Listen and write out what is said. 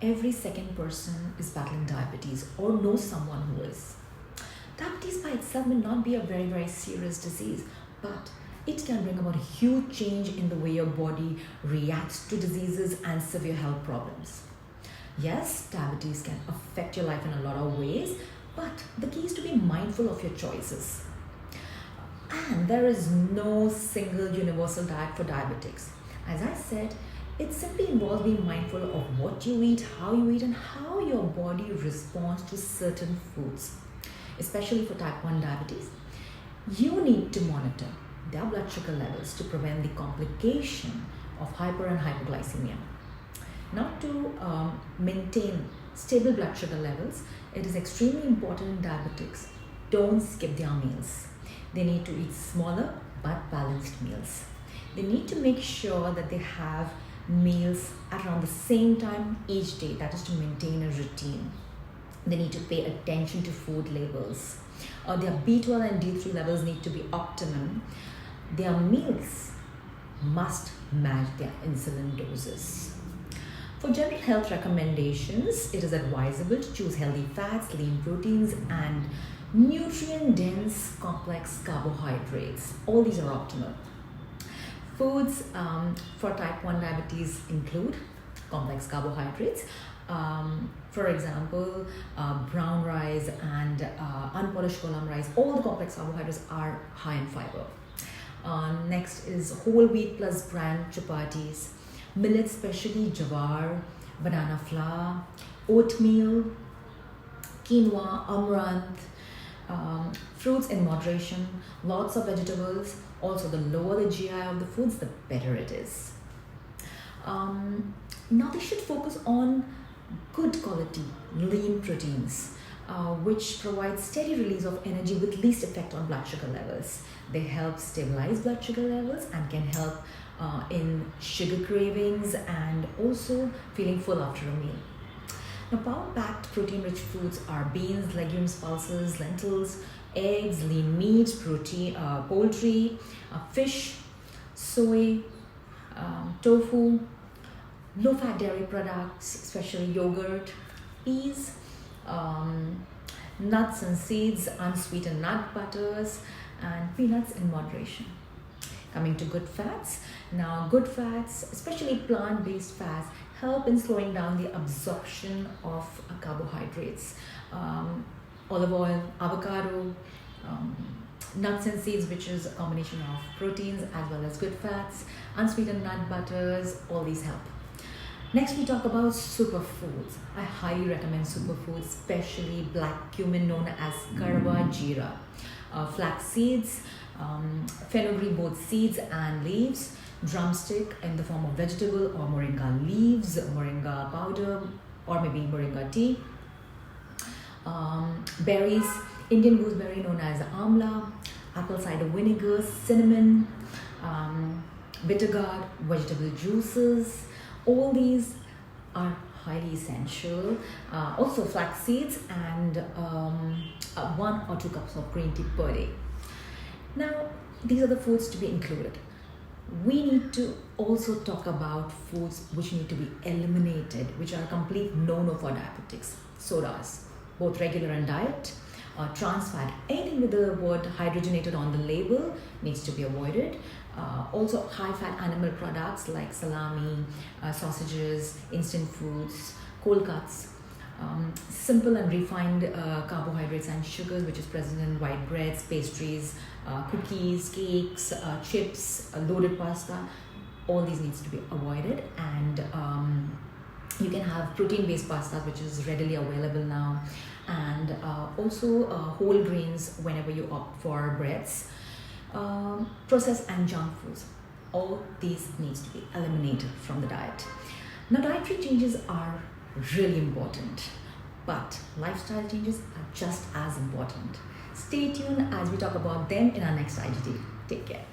every second person is battling diabetes or knows someone who is. Diabetes by itself may not be a very, very serious disease, but it can bring about a huge change in the way your body reacts to diseases and severe health problems. Yes, diabetes can affect your life in a lot of ways, but the key is to be mindful of your choices. And there is no single universal diet for diabetics. As I said, it simply involves being mindful of what you eat, how you eat, and how your body responds to certain foods. Especially for type 1 diabetes, you need to monitor their blood sugar levels to prevent the complication of hyper and hypoglycemia. Now, to maintain stable blood sugar levels, it is extremely important in diabetics. Don't skip their meals. They need to eat smaller but balanced meals. They need to make sure that they have meals at around the same time each day, that is to maintain a routine. They need to pay attention to food labels. Their B12 and D3 levels need to be optimum. Their meals must match their insulin doses. For general health recommendations, it is advisable to choose healthy fats, lean proteins, and nutrient-dense complex carbohydrates. All these are optimal. Foods for type 1 diabetes include complex carbohydrates. For example, brown rice and unpolished column rice, all the complex carbohydrates are high in fiber. Next is whole wheat plus bran chapatis, millet, especially jawar, banana flour, oatmeal, quinoa, amaranth, fruits in moderation, lots of vegetables. Also, the lower the GI of the foods, the better it is. Now they should focus on good quality lean proteins, which provide steady release of energy with least effect on blood sugar levels. They help stabilize blood sugar levels and can help in sugar cravings and also feeling full after a meal. Now, power-packed protein-rich foods are beans, legumes, pulses, lentils, eggs, lean meat, poultry, fish, soy, tofu, low-fat dairy products, especially yogurt, peas, nuts and seeds, unsweetened nut butters, and peanuts in moderation. Coming to good fats. Now, good fats, especially plant-based fats, help in slowing down the absorption of carbohydrates. Olive oil, avocado, nuts and seeds, which is a combination of proteins as well as good fats, unsweetened nut butters, all these help. Next, we talk about superfoods. I highly recommend superfoods, especially black cumin known as karwa jeera, flax seeds, fenugreek both seeds and leaves, drumstick in the form of vegetable or moringa leaves, moringa powder, or maybe moringa tea, berries, Indian gooseberry known as amla, apple cider vinegar, cinnamon, bitter gourd, vegetable juices. All these are highly essential. Also flax seeds and 1 or 2 cups of green tea per day. Now, these are the foods to be included. We need to also talk about foods which need to be eliminated, which are a complete no-no for diabetics. Sodas, both regular and diet, trans fat, anything with the word hydrogenated on the label needs to be avoided. Also high-fat animal products like salami, sausages, instant foods, cold cuts, simple and refined carbohydrates and sugars, which is present in white breads, pastries, cookies, cakes, chips, loaded pasta. All these needs to be avoided, and you can have protein-based pastas, which is readily available now, and also whole grains whenever you opt for breads, processed and junk foods. All these needs to be eliminated from the diet. Now, dietary changes are really important, but lifestyle changes are just as important. Stay tuned as we talk about them in our next IGT. Take care.